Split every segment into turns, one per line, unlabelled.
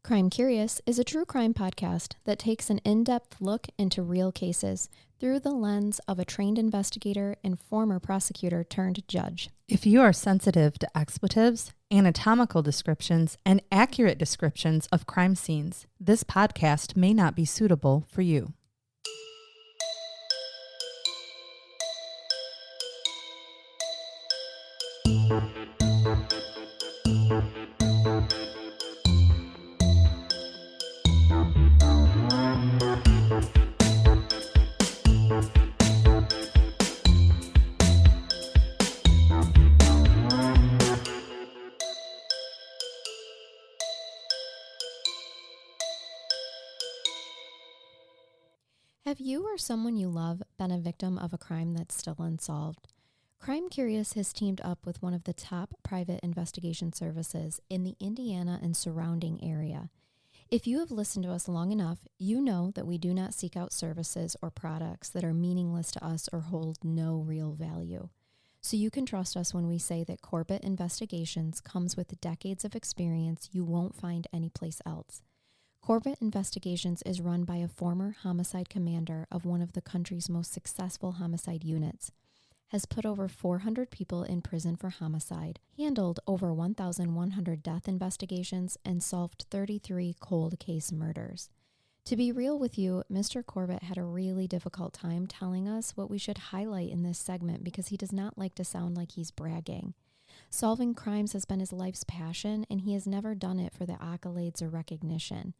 Crime Curious is a true crime podcast that takes an in-depth look into real cases through the lens of a trained investigator and former prosecutor turned judge.
If you are sensitive to expletives, anatomical descriptions, and accurate descriptions of crime scenes, this podcast may not be suitable for you.
Have you or someone you love been a victim of a crime that's still unsolved? Crime Curious has teamed up with one of the top private investigation services in the Indiana and surrounding area. If you have listened to us long enough, you know that we do not seek out services or products that are meaningless to us or hold no real value. So you can trust us when we say that Corbett Investigations comes with decades of experience you won't find anyplace else. Corbett Investigations is run by a former homicide commander of one of the country's most successful homicide units, has put over 400 people in prison for homicide, handled over 1,100 death investigations, and solved 33 cold case murders. To be real with you, Mr. Corbett had a really difficult time telling us what we should highlight in this segment because he does not like to sound like he's bragging. Solving crimes has been his life's passion, and he has never done it for the accolades or recognition.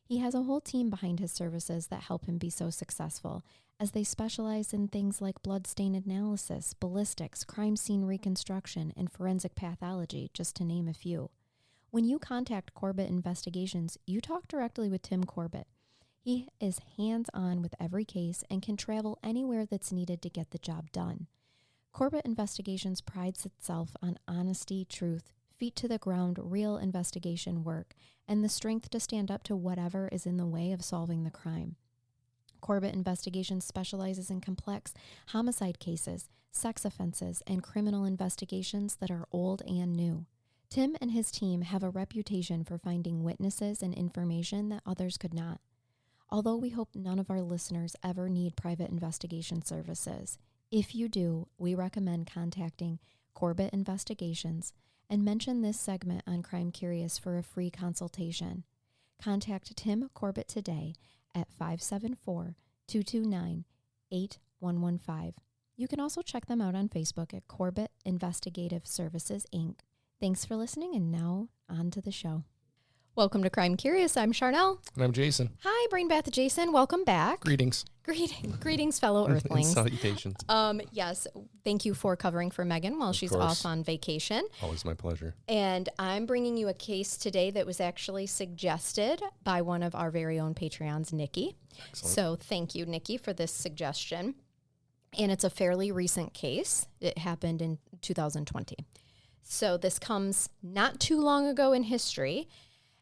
He has a whole team behind his services that help him be so successful, as they specialize in things like blood stain analysis, ballistics, crime scene reconstruction, and forensic pathology, just to name a few. When you contact Corbett Investigations, you talk directly with Tim Corbett. He is hands-on with every case and can travel anywhere that's needed to get the job done. Corbett Investigations prides itself on honesty, truth, feet to the ground, real investigation work, and the strength to stand up to whatever is in the way of solving the crime. Corbett Investigations specializes in complex homicide cases, sex offenses, and criminal investigations that are old and new. Tim and his team have a reputation for finding witnesses and information that others could not. Although we hope none of our listeners ever need private investigation services, if you do, we recommend contacting Corbett Investigations and mention this segment on Crime Curious for a free consultation. Contact Tim Corbett today at 574-229-8115. You can also check them out on Facebook at Corbett Investigative Services, Inc. Thanks for listening, and now on to the show. Welcome to Crime Curious. I'm Charnell.
And I'm Jason.
Hi, Brain Bath Jason. Welcome back.
Greetings.
Greetings, fellow Earthlings.
Salutations.
Yes, thank you for covering for Megan while she's off on vacation.
Always my pleasure.
And I'm bringing you a case today that was actually suggested by one of our very own Patreons, Nikki.
Excellent.
So thank you, Nikki, for this suggestion. And it's a fairly recent case. It happened in 2020. So this comes not too long ago in history.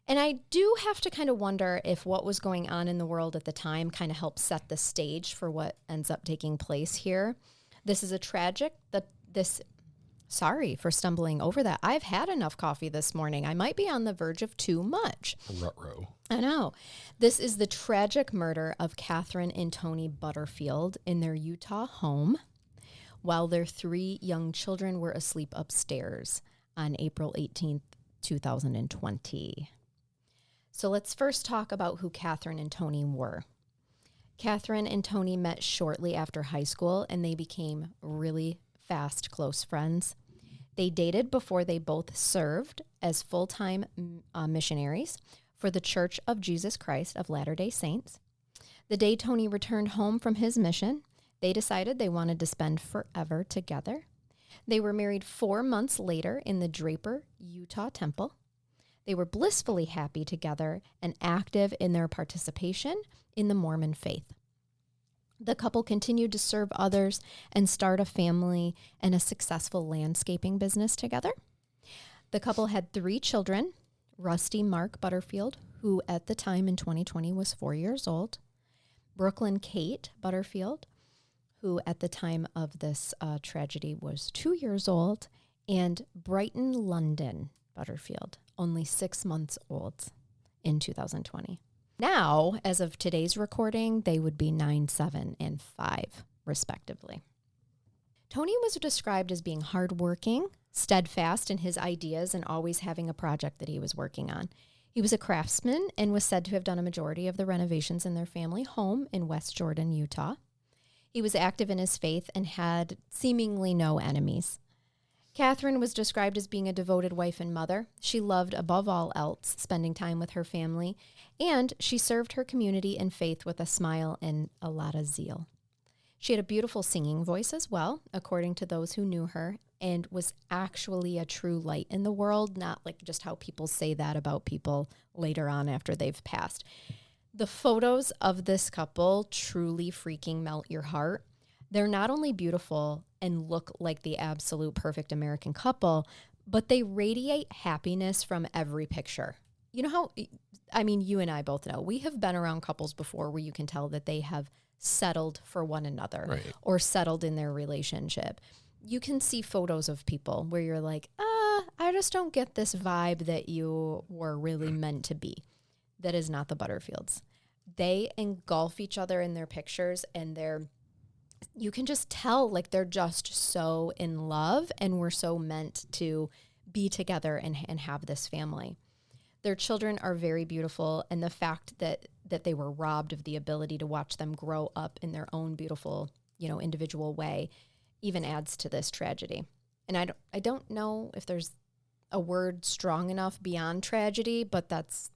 And I do have to kind of wonder if what was going on in the world at the time kind of helped set the stage for what ends up taking place here. This is a tragic, sorry for stumbling over that. I've had enough coffee this morning. I might be on the verge of too much.
Ruh-roh.
I know. This is the tragic murder of Kathrine and Tony Butterfield in their Utah home while their 3 young children were asleep upstairs on April 18th, 2020. So let's first talk about who Kathrine and Tony were. Kathrine and Tony met shortly after high school, and they became really fast close friends. They dated before they both served as full-time missionaries for the Church of Jesus Christ of Latter-day Saints. The day Tony returned home from his mission, they decided they wanted to spend forever together. They were married 4 months later in the Draper, Utah temple. They were blissfully happy together and active in their participation in the Mormon faith. The couple continued to serve others and start a family and a successful landscaping business together. The couple had 3 children, Rusty Mark Butterfield, who at the time in 2020 was 4 years old, Brooklyn Kate Butterfield, who at the time of this tragedy was 2 years old, and Brighton London Butterfield, only 6 months old. in 2020. Now, as of today's recording, they would be 9, 7, and 5, respectively. Tony was described as being hardworking, steadfast in his ideas, and always having a project that he was working on. He was a craftsman and was said to have done a majority of the renovations in their family home in West Jordan, Utah. He was active in his faith and had seemingly no enemies. Kathrine was described as being a devoted wife and mother. She loved, above all else, spending time with her family, and she served her community and faith with a smile and a lot of zeal. She had a beautiful singing voice as well, according to those who knew her, and was actually a true light in the world, not like just how people say that about people later on after they've passed. The photos of this couple truly freaking melt your heart. They're not only beautiful and look like the absolute perfect American couple, but they radiate happiness from every picture. You know how, I mean, you and I both know, we have been around couples before where you can tell that they have settled for one another, right, or settled in their relationship. You can see photos of people where you're like, I just don't get this vibe that you were really meant to be. That is not the Butterfields. They engulf each other in their pictures, and you can just tell like they're just so in love and we're so meant to be together and have this family. Their children are very beautiful, and the fact that they were robbed of the ability to watch them grow up in their own beautiful, individual way even adds to this tragedy. And I don't know if there's a word strong enough beyond tragedy, but that's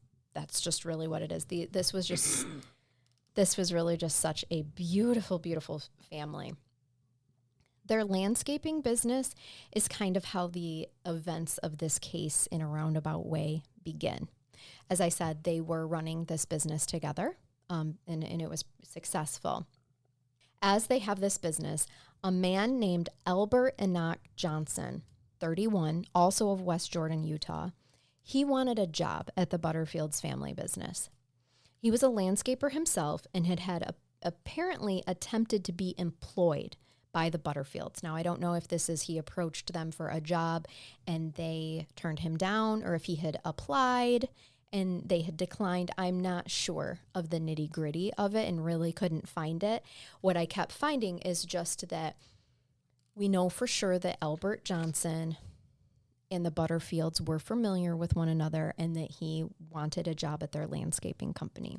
just really what it is. This was really just such a beautiful, beautiful family. Their landscaping business is kind of how the events of this case in a roundabout way begin. As I said, they were running this business together, and it was successful. As they have this business, a man named Albert Enoch Johnson, 31, also of West Jordan, Utah, he wanted a job at the Butterfield's family business. He was a landscaper himself and had apparently attempted to be employed by the Butterfields. Now, I don't know if this is he approached them for a job and they turned him down, or if he had applied and they had declined. I'm not sure of the nitty-gritty of it and really couldn't find it. What I kept finding is just that we know for sure that Albert Johnson and the Butterfields were familiar with one another and that he wanted a job at their landscaping company.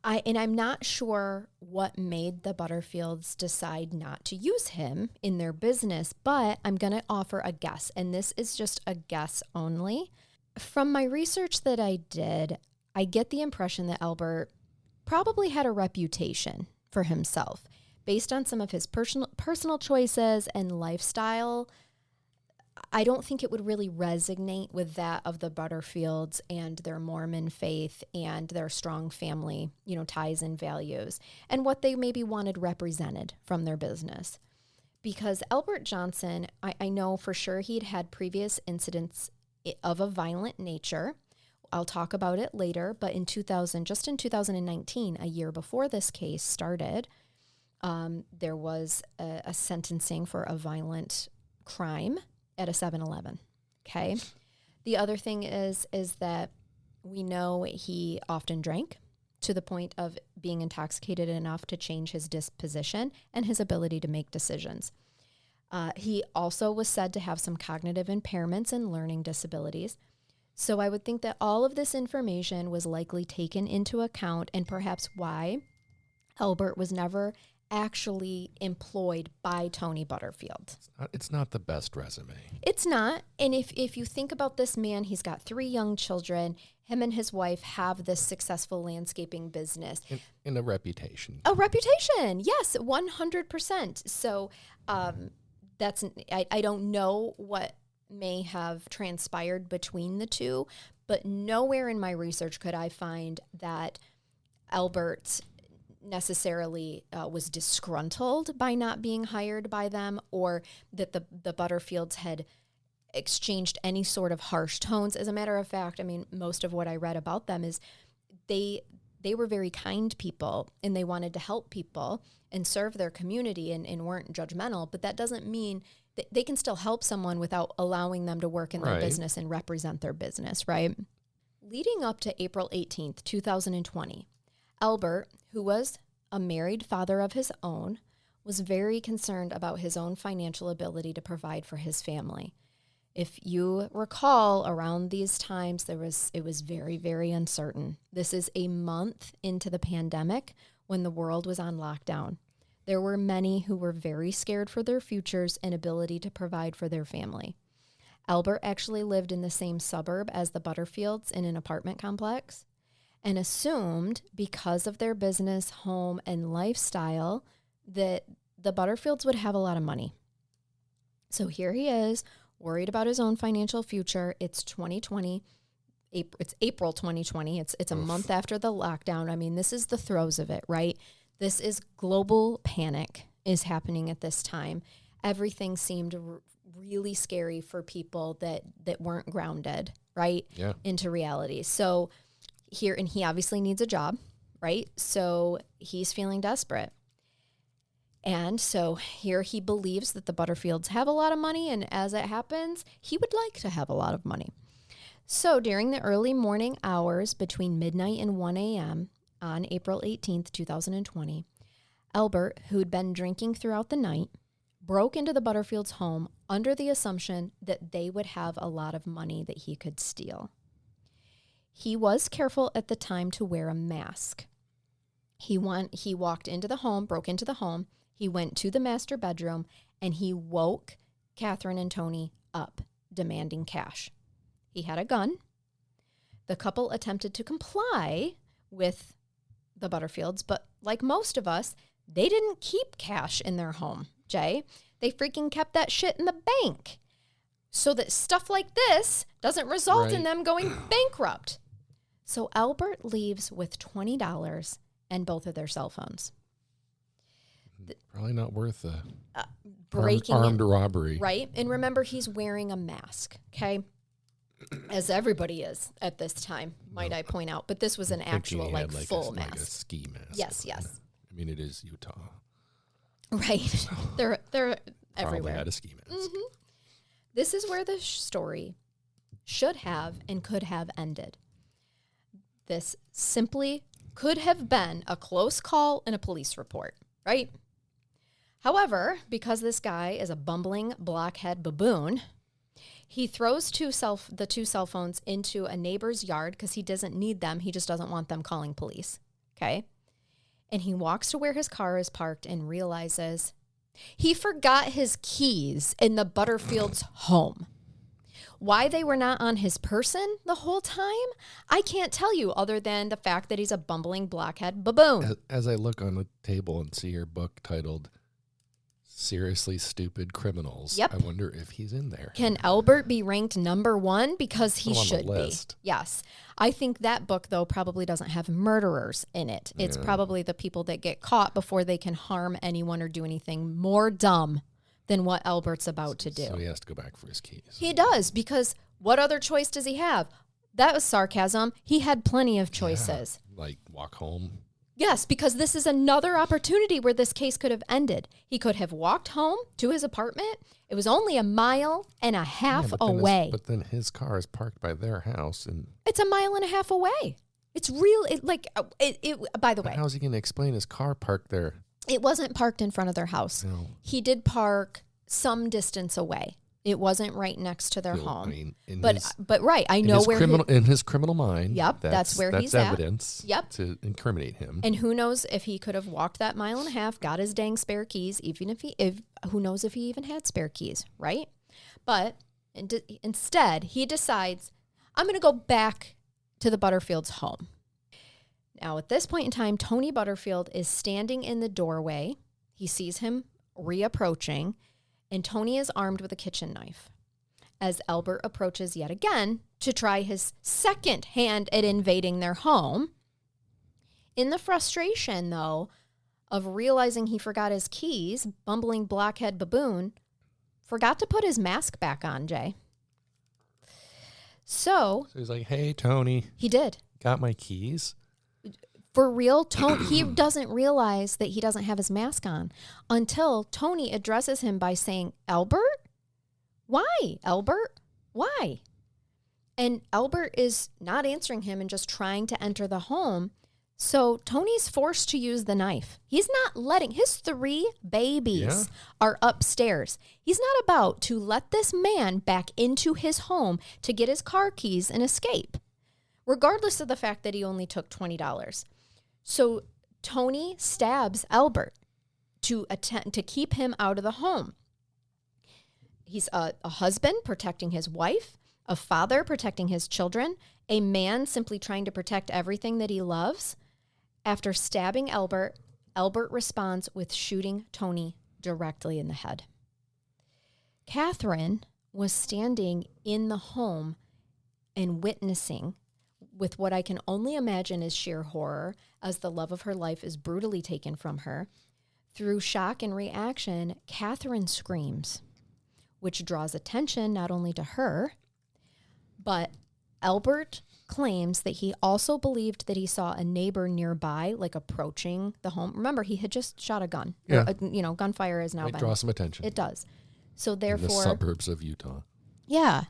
I'm not sure what made the Butterfields decide not to use him in their business, but I'm going to offer a guess, and this is just a guess only. From my research that I did, I get the impression that Albert probably had a reputation for himself based on some of his personal choices and lifestyle. I don't think it would really resonate with that of the Butterfields and their Mormon faith and their strong family, ties and values, and what they maybe wanted represented from their business. Because Albert Johnson, I know for sure he'd had previous incidents of a violent nature. I'll talk about it later, but in 2019, a year before this case started, there was a sentencing for a violent crime at a 7-Eleven, okay? The other thing is that we know he often drank to the point of being intoxicated enough to change his disposition and his ability to make decisions. He also was said to have some cognitive impairments and learning disabilities. So I would think that all of this information was likely taken into account, and perhaps why Albert was never actually employed by Tony Butterfield.
It's not the best resume.
It's not. And if you think about this man, he's got 3 young children. Him and his wife have this successful landscaping business.
And a reputation.
A reputation, yes, 100%. So I don't know what may have transpired between the two, but nowhere in my research could I find that Albert necessarily was disgruntled by not being hired by them, or that the Butterfields had exchanged any sort of harsh tones. As a matter of fact, I mean, most of what I read about them is they were very kind people and they wanted to help people and serve their community and weren't judgmental, but that doesn't mean that they can still help someone without allowing them to work in their business and represent their business, right? Leading up to April 18th, 2020, Albert, who was a married father of his own, was very concerned about his own financial ability to provide for his family. If you recall, around these times, it was very, very uncertain. This is a month into the pandemic when the world was on lockdown. There were many who were very scared for their futures and ability to provide for their family. Albert actually lived in the same suburb as the Butterfields in an apartment complex and assumed, because of their business, home, and lifestyle, that the Butterfields would have a lot of money. So here he is, worried about his own financial future. It's 2020. It's April 2020. It's a month after the lockdown. I mean, this is the throes of it, right? This is global panic is happening at this time. Everything seemed really scary for people that weren't grounded, right?
Yeah.
Into reality. So here, and he obviously needs a job, right? So he's feeling desperate. And so here he believes that the Butterfields have a lot of money, and as it happens, he would like to have a lot of money. So during the early morning hours between midnight and 1 a.m. on April 18th, 2020, Albert, who'd been drinking throughout the night, broke into the Butterfields' home under the assumption that they would have a lot of money that he could steal. He was careful at the time to wear a mask. He walked into the home, broke into the home, he went to the master bedroom, and he woke Kathrine and Tony up, demanding cash. He had a gun. The couple attempted to comply with the Butterfields, but like most of us, they didn't keep cash in their home, Jay. They freaking kept that shit in the bank so that stuff like this doesn't result in them going bankrupt. So Albert leaves with $20 and both of their cell phones.
Probably not worth a
armed
robbery.
Right? And remember, he's wearing a mask, okay? As everybody is at this time, might I point out. But this was an actual, full mask.
Like a ski mask.
Yes, yes.
I mean, it is Utah.
Right.
So
they're everywhere.
Probably had a ski mask.
Mm-hmm. This is where the story should have and could have ended. This simply could have been a close call and a police report, right? However, because this guy is a bumbling blockhead baboon, he throws the two cell phones into a neighbor's yard because he doesn't need them. He just doesn't want them calling police, okay? And he walks to where his car is parked and realizes he forgot his keys in the Butterfield's home. Why they were not on his person the whole time, I can't tell you, other than the fact that he's a bumbling blockhead baboon.
As I look on the table and see your book titled Seriously Stupid Criminals,
Yep.
I wonder if he's in there.
Can Albert be ranked number one? Because he should be. Yes. I think that book, though, probably doesn't have murderers in it. It's probably the people that get caught before they can harm anyone or do anything more dumb than what Albert's about to do.
So he has to go back for his keys.
He does, because what other choice does he have? That was sarcasm. He had plenty of choices.
Yeah, like walk home.
Yes, because this is another opportunity where this case could have ended. He could have walked home to his apartment. It was only a mile and a half away.
But then his car is parked by their house. And
it's a mile and a half away. It's real. By the way,
how's he going to explain his car parked there?
It wasn't parked in front of their house.
No.
He did park some distance away. It wasn't right next to their home. I mean, but right, I know where
in his criminal mind.
Yep, that's where he's at.
That's evidence.
Yep.
To incriminate him.
And who knows if he could have walked that mile and a half, got his dang spare keys, who knows if he even had spare keys, right? But instead, he decides, I'm going to go back to the Butterfield's home. Now, at this point in time, Tony Butterfield is standing in the doorway. He sees him reapproaching, and Tony is armed with a kitchen knife. As Albert approaches yet again to try his second hand at invading their home, in the frustration, though, of realizing he forgot his keys, bumbling blockhead baboon forgot to put his mask back on, Jay. So
he's like, hey, Tony.
He did.
Got my keys?
For real, he doesn't realize that he doesn't have his mask on until Tony addresses him by saying, Albert? Why, Albert? Why? And Albert is not answering him and just trying to enter the home. So Tony's forced to use the knife. He's not letting, his 3 babies are upstairs. He's not about to let this man back into his home to get his car keys and escape, regardless of the fact that he only took $20. So Tony stabs Albert to keep him out of the home. He's a husband protecting his wife, a father protecting his children, a man simply trying to protect everything that he loves. After stabbing Albert, Albert responds with shooting Tony directly in the head. Kathrine was standing in the home and witnessing with what I can only imagine is sheer horror as the love of her life is brutally taken from her. Through shock and reaction, Kathrine screams, which draws attention not only to her, but Albert claims that he also believed that he saw a neighbor nearby, like approaching the home. Remember, he had just shot a gun.
Yeah.
Gunfire has now
Might
been.
draw some attention.
It does. So therefore.
In the suburbs of Utah.
Yeah.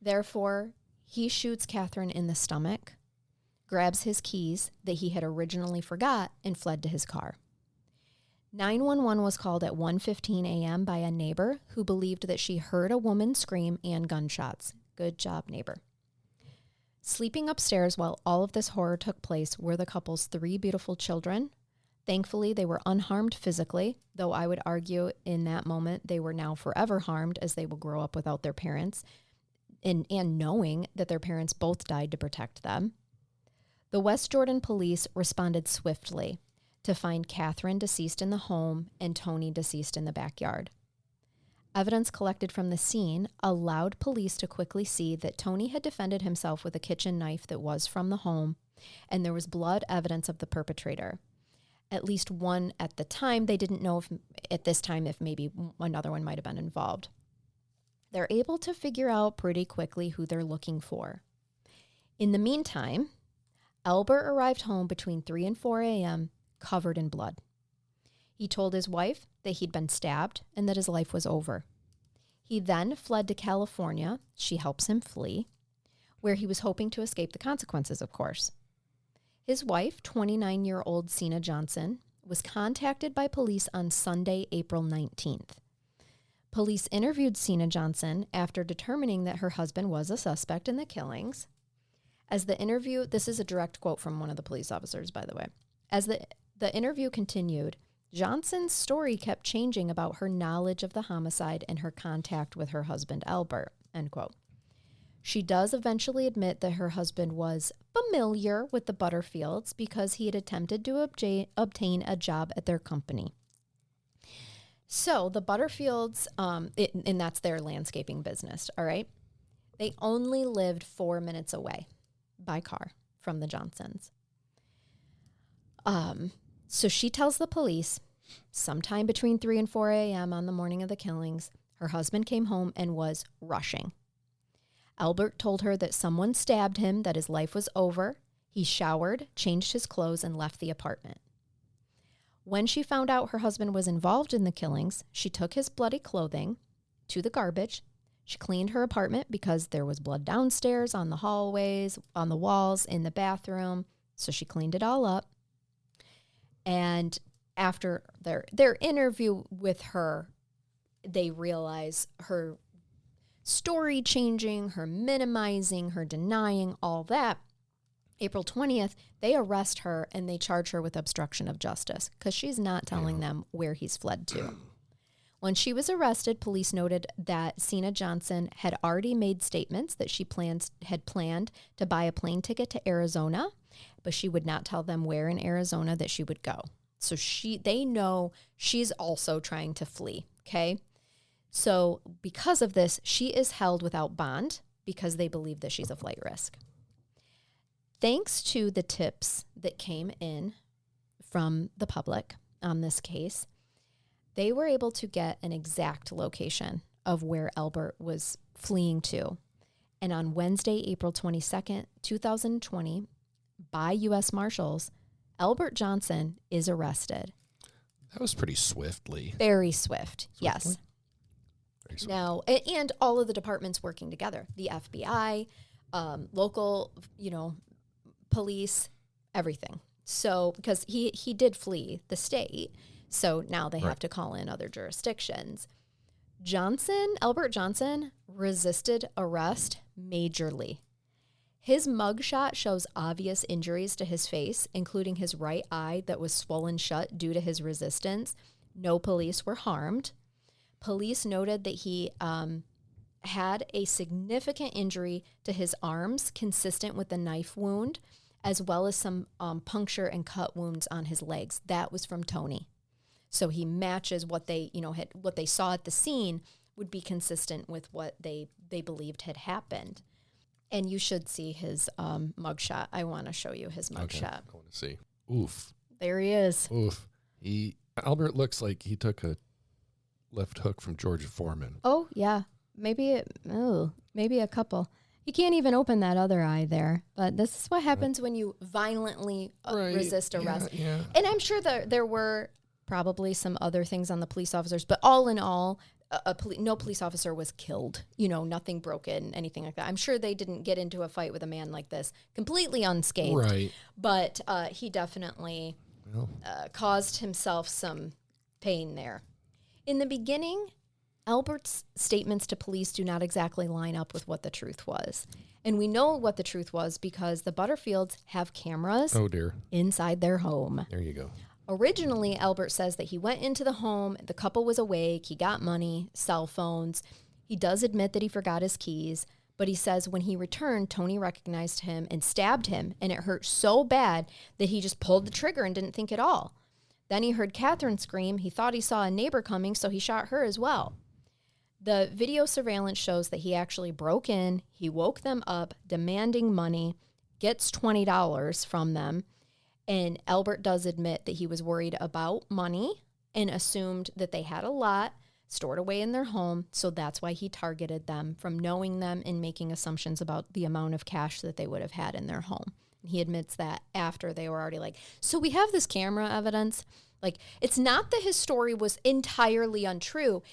Therefore, he shoots Kathrine in the stomach, grabs his keys that he had originally forgot, and fled to his car. 911 was called at 1:15 a.m. by a neighbor who believed that she heard a woman scream and gunshots. Good job, neighbor. Sleeping upstairs while all of this horror took place were the couple's 3 beautiful children. Thankfully, they were unharmed physically, though I would argue in that moment they were now forever harmed as they will grow up without their parents and knowing that their parents both died to protect them. The West Jordan police responded swiftly to find Kathrine deceased in the home and Tony deceased in the backyard. Evidence collected from the scene allowed police to quickly see that Tony had defended himself with a kitchen knife that was from the home, and there was blood evidence of the perpetrator. At least one at the time. They didn't know if maybe another one might have been involved. They're able to figure out pretty quickly who they're looking for. In the meantime, Albert arrived home between 3 and 4 a.m. covered in blood. He told his wife that he'd been stabbed and that his life was over. He then fled to California. She helps him flee, where he was hoping to escape the consequences, of course. His wife, 29-year-old Sina Johnson, was contacted by police on Sunday, April 19th. Police interviewed Sina Johnson after determining that her husband was a suspect in the killings. As the interview, this is a direct quote from one of the police officers, by the way. As the interview continued, Johnson's story kept changing about her knowledge of the homicide and her contact with her husband, Albert, end quote. She does eventually admit that her husband was familiar with the Butterfields because he had attempted to obtain a job at their company. So the Butterfields, and that's their landscaping business, all right? They only lived 4 minutes away by car from the Johnsons. So she tells the police sometime between 3 and 4 a.m. on the morning of the killings, her husband came home and was rushing. Albert told her that someone stabbed him, that his life was over. He showered, changed his clothes, and left the apartment. When she found out her husband was involved in the killings, she took his bloody clothing to the garbage. She cleaned her apartment because there was blood downstairs, on the hallways, on the walls, in the bathroom. So she cleaned it all up. And after their interview with her, they realize her story changing, her minimizing, her denying, all that. April 20th, they arrest her and they charge her with obstruction of justice because she's not telling them where he's fled to. When she was arrested, police noted that Sina Johnson had already made statements that she had planned to buy a plane ticket to Arizona, but she would not tell them where in Arizona that she would go. So they know she's also trying to flee, okay? So because of this, she is held without bond because they believe that she's a flight risk. Thanks to the tips that came in from the public on this case, they were able to get an exact location of where Albert was fleeing to. And on Wednesday, April 22nd, 2020, by U.S. Marshals, Albert Johnson is arrested.
That was pretty swiftly.
Very swift, yes.
Very swift.
Now, and all of the departments working together. The FBI, local, police, everything. So because he did flee the state, so now they have to call in other jurisdictions. Albert Johnson, resisted arrest majorly. His mugshot shows obvious injuries to his face, including his right eye that was swollen shut due to his resistance. No police were harmed. Police noted that he had a significant injury to his arms, consistent with the knife wound, as well as some puncture and cut wounds on his legs. That was from Tony. So he matches what they, what they saw at the scene would be consistent with what they believed had happened. And you should see his mugshot. I want to show you his mugshot.
I want to see. Oof.
There he is.
Oof. Albert looks like he took a left hook from George Foreman.
Oh, yeah. Maybe a couple. You can't even open that other eye there. But this is what happens when you violently resist arrest.
Yeah.
And I'm sure there were probably some other things on the police officers, but all in all, no police officer was killed. Nothing broken, anything like that. I'm sure they didn't get into a fight with a man like this completely unscathed.
Right.
But he definitely caused himself some pain there. In the beginning, Albert's statements to police do not exactly line up with what the truth was. And we know what the truth was because the Butterfields have cameras inside their home.
There you go.
Originally, Albert says that he went into the home, the couple was awake, he got money, cell phones. He does admit that he forgot his keys, but he says when he returned, Tony recognized him and stabbed him, and it hurt so bad that he just pulled the trigger and didn't think at all. Then he heard Kathrine scream. He thought he saw a neighbor coming, so he shot her as well. The video surveillance shows that he actually broke in, he woke them up, demanding money, gets $20 from them, and Albert does admit that he was worried about money and assumed that they had a lot stored away in their home, so that's why he targeted them, from knowing them and making assumptions about the amount of cash that they would have had in their home. He admits that after they were already like, so we have this camera evidence. Like, it's not that his story was entirely untrue.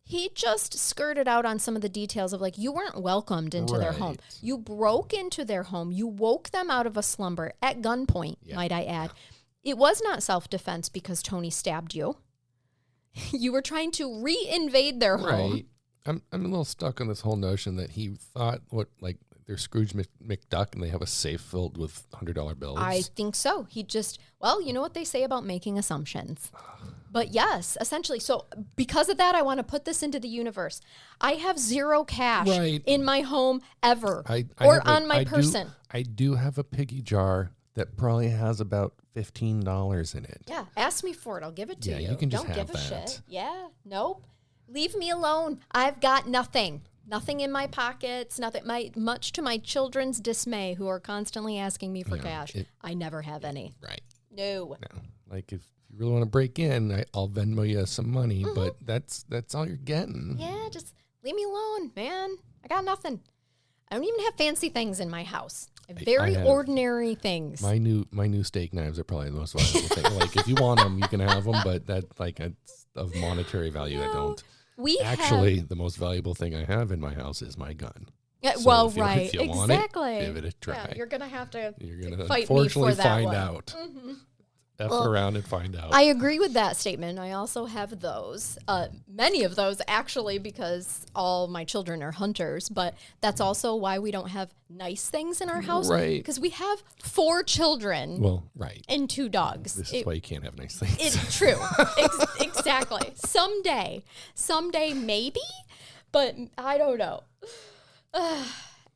He just skirted out on some of the details of, like, you weren't welcomed into their home. You broke into their home. You woke them out of a slumber at gunpoint, might I add. It was not self-defense because Tony stabbed you. You were trying to re-invade their home.
I'm a little stuck on this whole notion that he thought they're Scrooge McDuck and they have a safe filled with $100 bills.
I think so. He just, you know what they say about making assumptions. But yes, essentially. So because of that, I want to put this into the universe. I have zero cash in my home ever on my person.
I do have a piggy jar that probably has about $15 in it.
Yeah, ask me for it. I'll give it to you.
Yeah, you can just
Don't
have
give a
that.
shit. Yeah, nope. Leave me alone. I've got nothing. Nothing in my pockets, nothing. Much to my children's dismay, who are constantly asking me for cash. I never have any.
Right.
No.
Like, if you really want to break in, I'll Venmo you some money, but that's all you're getting.
Yeah, just leave me alone, man. I got nothing. I don't even have fancy things in my house. Very ordinary things.
My new steak knives are probably the most valuable thing. Like, if you want them, you can have them, but it's of monetary value. I don't. The most valuable thing I have in my house is my gun.
Yeah,
so if you
exactly.
want it, give it a try.
Yeah, you're gonna have to.
You're gonna
fight me for that
find
one.
out. F around and find out.
I agree with that statement. I also have those, many of those actually, because all my children are hunters. But that's also why we don't have nice things in our house,
right?
Because we have 4 children, and 2 dogs.
This is why you can't have nice things.
It's true, exactly. Someday, maybe, but I don't know.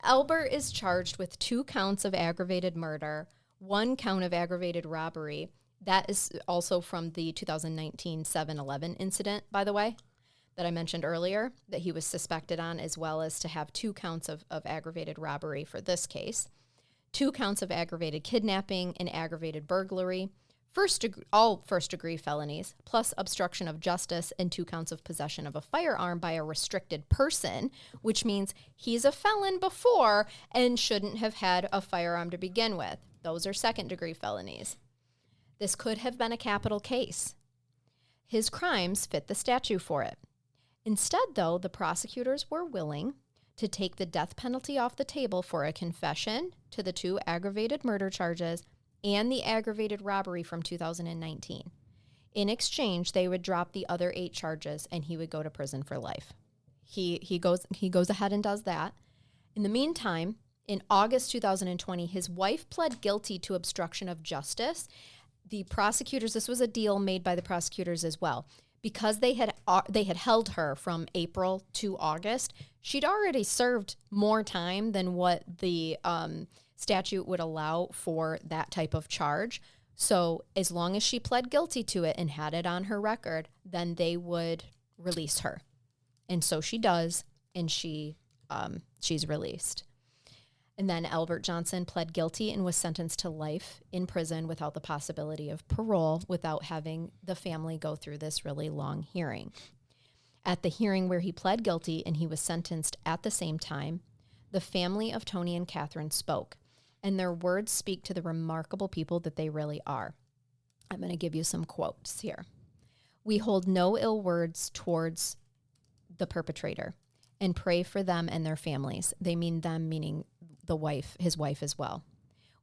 Albert is charged with 2 counts of aggravated murder, 1 count of aggravated robbery. That is also from the 2019 7-Eleven incident, by the way, that I mentioned earlier, that he was suspected on, as well as to have 2 counts of aggravated robbery for this case, 2 counts of aggravated kidnapping and aggravated burglary, all first-degree felonies, plus obstruction of justice, and 2 counts of possession of a firearm by a restricted person, which means he's a felon before and shouldn't have had a firearm to begin with. Those are second-degree felonies. This could have been a capital case. His crimes fit the statute for it. Instead, though, the prosecutors were willing to take the death penalty off the table for a confession to the 2 aggravated murder charges and the aggravated robbery from 2019. In exchange, they would drop the other 8 charges and he would go to prison for life. He goes ahead and does that. In the meantime, in August 2020, his wife pled guilty to obstruction of justice. The prosecutors, this was a deal made by the prosecutors as well. Because they had held her from April to August, she'd already served more time than what the statute would allow for that type of charge. So as long as she pled guilty to it and had it on her record, then they would release her. And so she does, and she's released. And then Albert Johnson pled guilty and was sentenced to life in prison without the possibility of parole, without having the family go through this really long hearing. At the hearing where he pled guilty and he was sentenced at the same time, the family of Tony and Kathrine spoke, and their words speak to the remarkable people that they really are. I'm going to give you some quotes here. "We hold no ill words towards the perpetrator and pray for them and their families." They mean them, meaning the wife, his wife as well.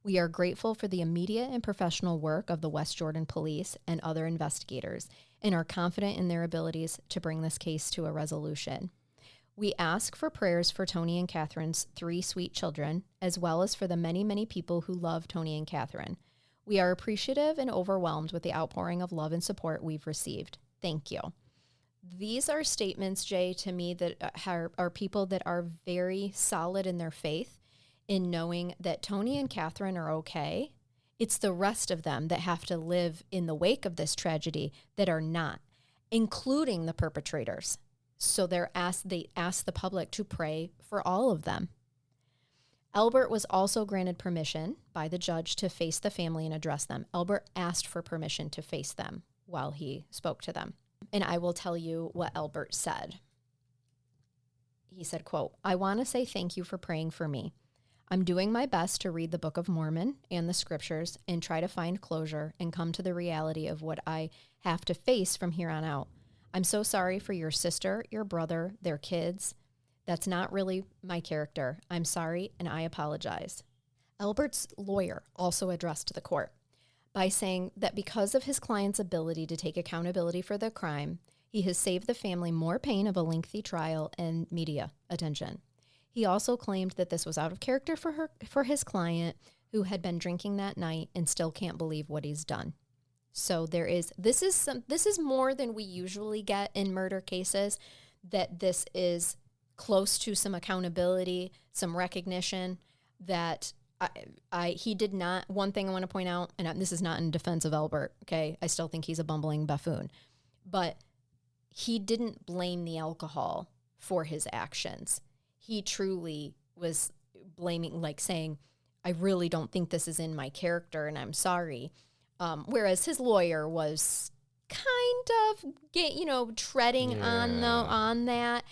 "We are grateful for the immediate and professional work of the West Jordan Police and other investigators and are confident in their abilities to bring this case to a resolution. We ask for prayers for Tony and Kathrine's 3 sweet children, as well as for the many, many people who love Tony and Kathrine. We are appreciative and overwhelmed with the outpouring of love and support we've received. Thank you." These are statements, Jay, to me that are people that are very solid in their faith, in knowing that Tony and Kathrine are okay. It's the rest of them that have to live in the wake of this tragedy that are not, including the perpetrators. So they ask the public to pray for all of them. Albert was also granted permission by the judge to face the family and address them. Albert asked for permission to face them while he spoke to them. And I will tell you what Albert said. He said, quote, "I want to say thank you for praying for me. I'm doing my best to read the Book of Mormon and the scriptures and try to find closure and come to the reality of what I have to face from here on out. I'm so sorry for your sister, your brother, their kids. That's not really my character. I'm sorry, and I apologize." Albert's lawyer also addressed the court by saying that because of his client's ability to take accountability for the crime, he has saved the family more pain of a lengthy trial and media attention. He also claimed that this was out of character for his client, who had been drinking that night and still can't believe what he's done. So this is more than we usually get in murder cases, that this is close to some accountability, some recognition that he did not. One thing I want to point out, and this is not in defense of Albert, okay? I still think he's a bumbling buffoon, but he didn't blame the alcohol for his actions. He truly was blaming, like saying, "I really don't think this is in my character and I'm sorry." Whereas his lawyer was kind of treading on that.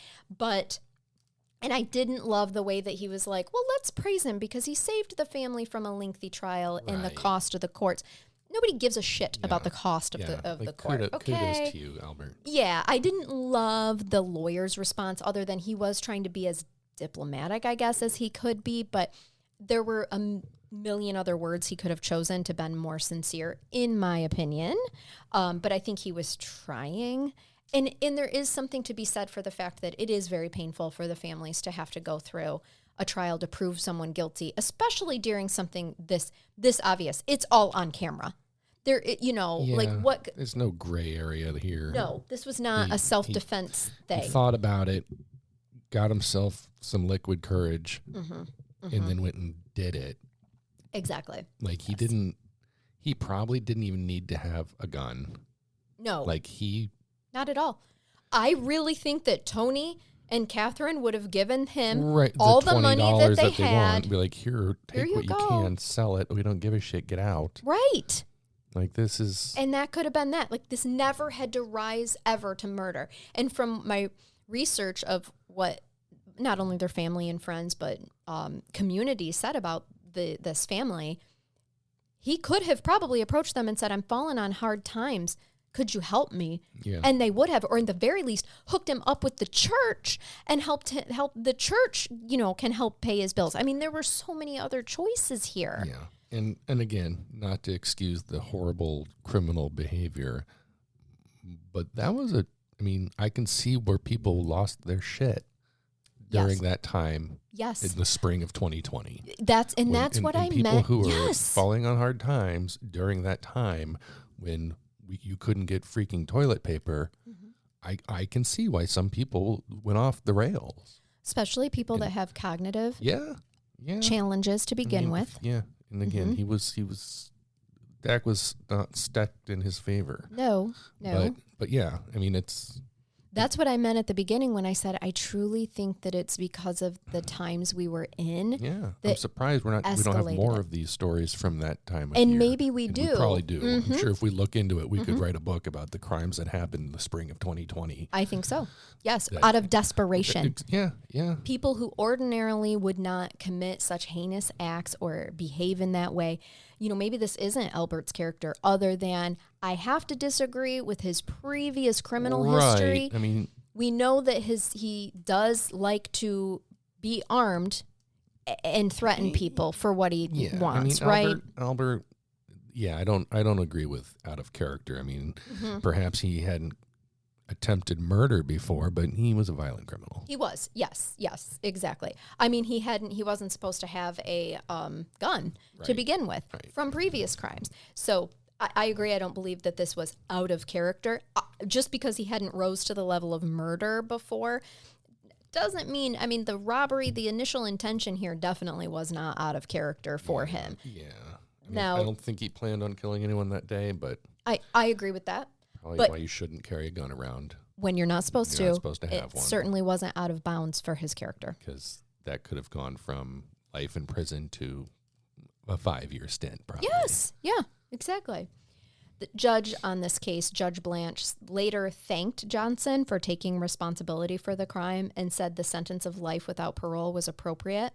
And I didn't love the way that he was like, "Well, let's praise him because he saved the family from a lengthy trial and the cost of the courts." Nobody gives a shit about the cost of the court.
Kudos to you, Albert.
Yeah, I didn't love the lawyer's response, other than he was trying to be as diplomatic, I guess, as he could be, but there were a million other words he could have chosen to been more sincere, in my opinion. But I think he was trying. And there is something to be said for the fact that it is very painful for the families to have to go through a trial to prove someone guilty, especially during something this obvious. It's all on camera. Like what?
There's no gray area here.
No, this was not a self-defense thing.
He thought about it, got himself some liquid courage, and then went and did it.
Exactly.
Like he probably didn't even need to have a gun.
No.
Not
at all. I really think that Tony and Kathrine would have given him all the money that they had.
Want. Be like, here, take what you can, sell it. We don't give a shit. Get out.
Right.
Like, this is...
And that could have been that. Like, this never had to rise ever to murder. And from my research of what not only their family and friends, but community said about this family, he could have probably approached them and said, "I'm falling on hard times. could you help me?
Yeah.
And they would have, or in the very least, hooked him up with the church and help the church, can help pay his bills. I mean, there were so many other choices here.
Yeah. And again, not to excuse the horrible criminal behavior, but that was I can see where people lost their shit during that time.
Yes.
In the spring of 2020.
That's what I
people
meant.
People who are falling on hard times during that time when you couldn't get freaking toilet paper, I can see why some people went off the rails.
Especially people that have cognitive challenges to begin with.
Yeah. And again, Dak was not stacked in his favor.
No.
But yeah,
That's what I meant at the beginning when I said I truly think that it's because of the times we were in.
Yeah, I'm surprised we don't have more of these stories from that time of
year.
And
maybe we do.
We probably do. I'm sure if we look into it, we could write a book about the crimes that happened in the spring of 2020.
I think so. Yes, out of desperation.
Yeah.
People who ordinarily would not commit such heinous acts or behave in that way. Maybe this isn't Albert's character other than I have to disagree with his previous criminal history. We know that he does like to be armed and threaten people for what he wants, right?
Albert, I don't agree with out of character. Perhaps he hadn't attempted murder before, but he was a violent criminal.
He was, yes, exactly. He wasn't supposed to have a gun to begin with from previous crimes. So I agree. I don't believe that this was out of character. Just because he hadn't rose to the level of murder before doesn't mean, the robbery, the initial intention here definitely was not out of character for him.
Yeah. Now, I don't think he planned on killing anyone that day, but
I agree with that.
Probably why you shouldn't carry a gun around.
When you're not supposed to.
You're not supposed to have one.
It certainly wasn't out of bounds for his character.
Because that could have gone from life in prison to a 5-year stint, probably.
Yes. Yeah, exactly. The judge on this case, Judge Blanche, later thanked Johnson for taking responsibility for the crime and said the sentence of life without parole was appropriate.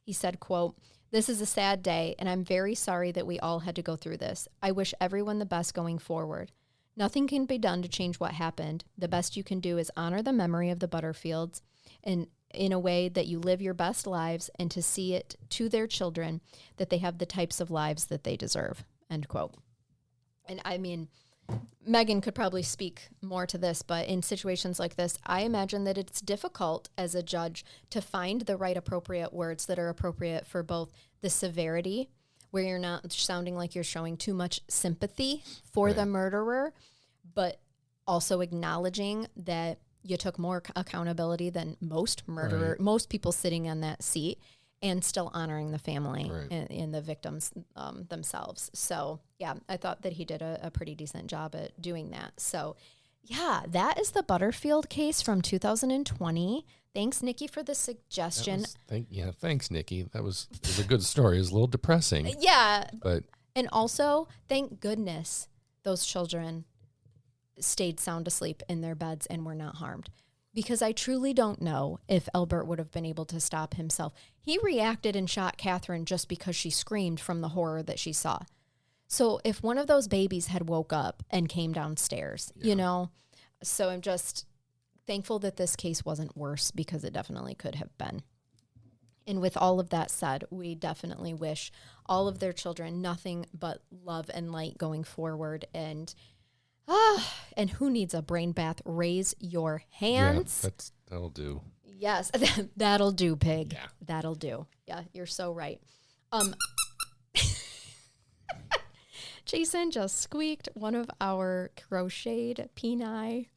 He said, quote, "This is a sad day, and I'm very sorry that we all had to go through this. I wish everyone the best going forward. Nothing can be done to change what happened. The best you can do is honor the memory of the Butterfields and in a way that you live your best lives and to see it to their children that they have the types of lives that they deserve," end quote. And Megan could probably speak more to this, but in situations like this, I imagine that it's difficult as a judge to find the right appropriate words that are appropriate for both the severity, where you're not sounding like you're showing too much sympathy for the murderer, but also acknowledging that you took more accountability than most people sitting on that seat, and still honoring the family and the victims themselves. So, yeah, I thought that he did a pretty decent job at doing that. So, yeah, that is the Butterfield case from 2020. Thanks, Nikki, for the suggestion.
Thanks, Nikki. It was a good story. It was a little depressing. And
also, thank goodness those children stayed sound asleep in their beds and were not harmed. Because I truly don't know if Albert would have been able to stop himself. He reacted and shot Kathrine just because she screamed from the horror that she saw. So if one of those babies had woke up and came downstairs, so I'm just thankful that this case wasn't worse, because it definitely could have been. And with all of that said, we definitely wish all of their children nothing but love and light going forward. And who needs a brain bath? Raise your hands.
Yeah, that'll do.
Yes, that'll do, pig.
Yeah.
That'll do. Yeah, you're so right. Jason just squeaked one of our crocheted peni.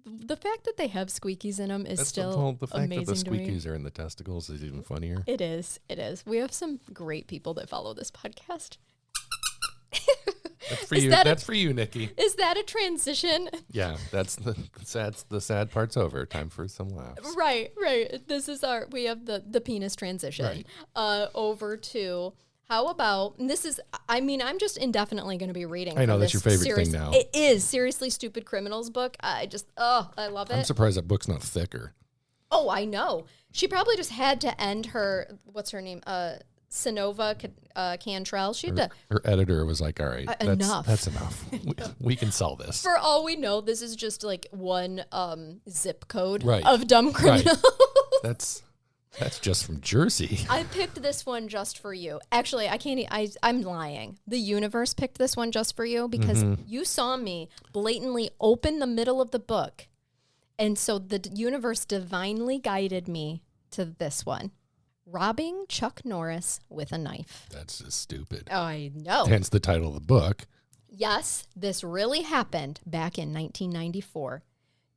The fact that they have squeakies in them is still
the fact
amazing
that the
to me.
squeakies are in the testicles is even funnier.
It is. We have some great people that follow this podcast.
That's for you. That's for you, Nikki.
Is that a transition?
Yeah, that's the sad part's over. Time for some laughs.
Right. This is we have the penis transition over to, how about, and this is, I'm just indefinitely going to be reading.
I know that's your favorite thing now.
It is Seriously Stupid Criminals book. I love it.
I'm surprised that book's not thicker.
Oh, I know. She probably just had to end her, what's her name? Canova Cantrell. She had to.
Her editor was like, all right,
Enough.
That's enough. We can sell this.
For all we know, this is just like one zip code
Right.
of dumb criminals.
Right. That's just from Jersey.
I picked this one just for you. Actually, I'm lying. The universe picked this one just for you because you saw me blatantly open the middle of the book. And so the universe divinely guided me to this one. Robbing Chuck Norris with a knife.
That's just stupid.
I know.
Hence the title of the book.
Yes, this really happened back in 1994.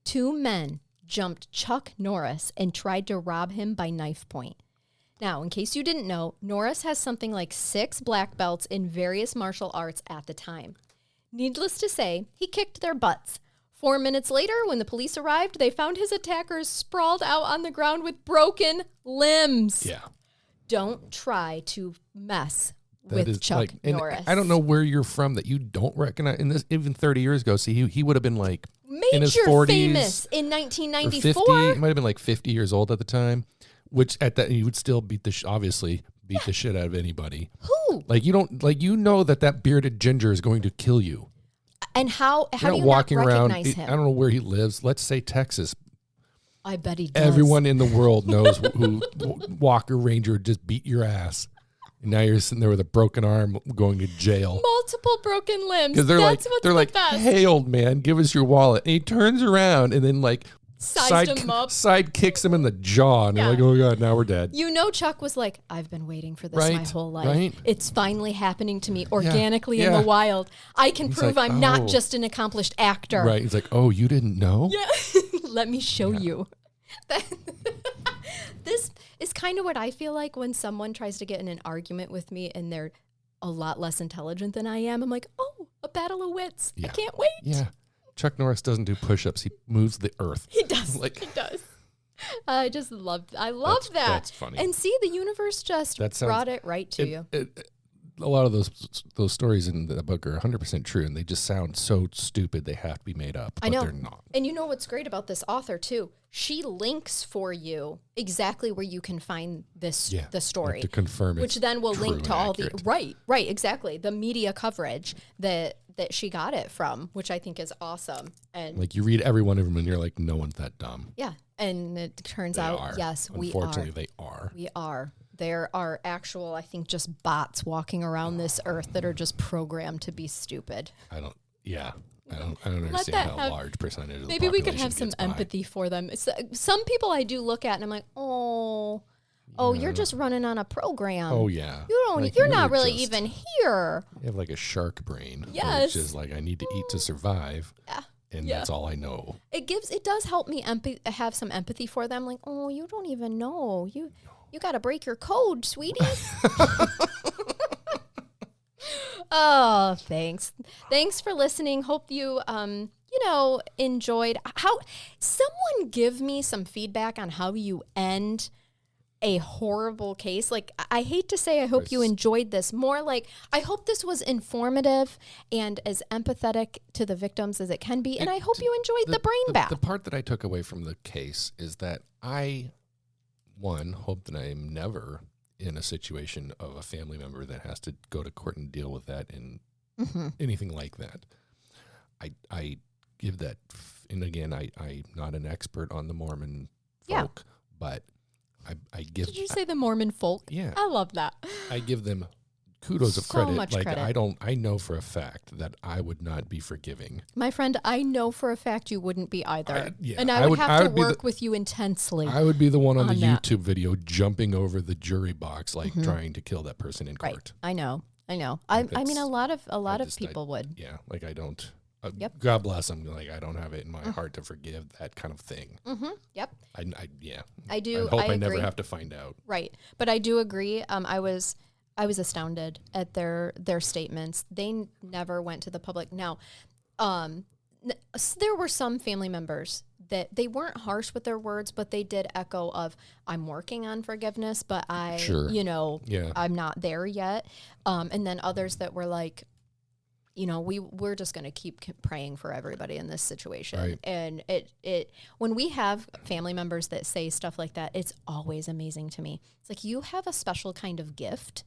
2 men jumped Chuck Norris and tried to rob him by knife point. Now, in case you didn't know, Norris has something like 6 black belts in various martial arts at the time. Needless to say, he kicked their butts. 4 minutes later, when the police arrived, they found his attackers sprawled out on the ground with broken limbs.
Yeah.
Don't try to mess with Chuck Norris.
I don't know where you're from that you don't recognize. In this, even 30 years ago, see, he would have been like in his 40s,
famous in 1994.
50. He might have been like 50 years old at the time, which at that he would still beat the shit out of anybody.
Who?
Like you don't that bearded ginger is going to kill you.
And how do you
walking
not
around?
recognize him?
I don't know where he lives. Let's say Texas.
I bet he does.
Everyone in the world knows who Walker Ranger just beat your ass. And now you're sitting there with a broken arm going to jail.
Multiple broken limbs.
Because they're like, hey, old man, give us your wallet. And he turns around and then like
sized him up.
Side kicks him in the jaw. And you're like, oh, God, now we're dead.
You know, Chuck was like, I've been waiting for this my whole life.
Right.
It's finally happening to me organically in the wild. I can prove I'm not just an accomplished actor.
Right. He's like, oh, you didn't know?
Yeah. Let me show you. This is kind of what I feel like when someone tries to get in an argument with me and they're a lot less intelligent than I am. I'm like, oh, a battle of wits. Yeah. I can't wait.
Yeah. Chuck Norris doesn't do push-ups. He moves the earth.
He does. He does. I love that.
That's funny.
And see, the universe just brought it right to you.
A lot of those stories in the book are 100% true, and they just sound so stupid they have to be made up. But they're not.
And you know what's great about this author too? She links for you exactly where you can find the story
to confirm it,
which then will link to all
accurate.
the right exactly the media coverage that she got it from, which I think is awesome. And
like you read every one of them, and you're like, no one's that dumb.
Yeah, and it turns out, yes, we are.
Unfortunately, they are.
We are. There are actual, I think, just bots walking around this earth that are just programmed to be stupid.
I don't understand how large percentage of the
maybe we could
population
have some
gets by.
empathy for them. Some people I do look at and I'm like, oh, you're just running on a program.
Oh yeah.
You're not really even here.
You have like a shark brain.
Yes.
Which is like, I need to eat to survive.
Yeah.
And that's all I know.
It does help me have some empathy for them. Like, oh, you don't even know. You got to break your code, sweetie. Oh, thanks. Thanks for listening. Hope you, enjoyed. Someone give me some feedback on how you end a horrible case. Like, I hate to say I hope you enjoyed this. More like, I hope this was informative and as empathetic to the victims as it can be. And I hope you enjoyed the brain bath.
The part that I took away from the case is that I hope that I'm never in a situation of a family member that has to go to court and deal with that and anything like that. I give that, and again, I'm not an expert on the Mormon folk, but I give.
Did you say the Mormon folk?
Yeah.
I love that.
I give them kudos of
So
credit.
much credit.
I know for a fact that I would not be forgiving.
My friend, I know for a fact you wouldn't be either. And
I
would have to work with you intensely.
I would be the one on the
that.
YouTube video jumping over the jury box, like trying to kill that person in court.
I know. I mean, a lot of people would.
Yeah. Like I don't. God bless them. Like I don't have it in my heart to forgive that kind of thing.
Yep.
I
do.
I hope I
agree.
never have to find out.
Right. But I do agree. I was astounded at their statements. They never went to the public. Now, there were some family members that they weren't harsh with their words, but they did echo of, I'm working on forgiveness, but I'm not there yet. And then others that were like, we're just going to keep praying for everybody in this situation.
Right.
And it when we have family members that say stuff like that, it's always amazing to me. It's like you have a special kind of gift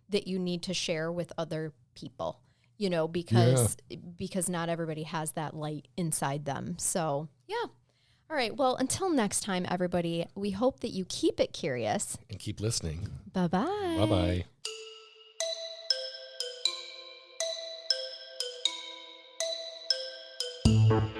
that you need to share with other people, because not everybody has that light inside them. So, yeah. All right. Well, until next time, everybody, we hope that you keep it curious.
And keep listening.
Bye-bye.
Bye-bye.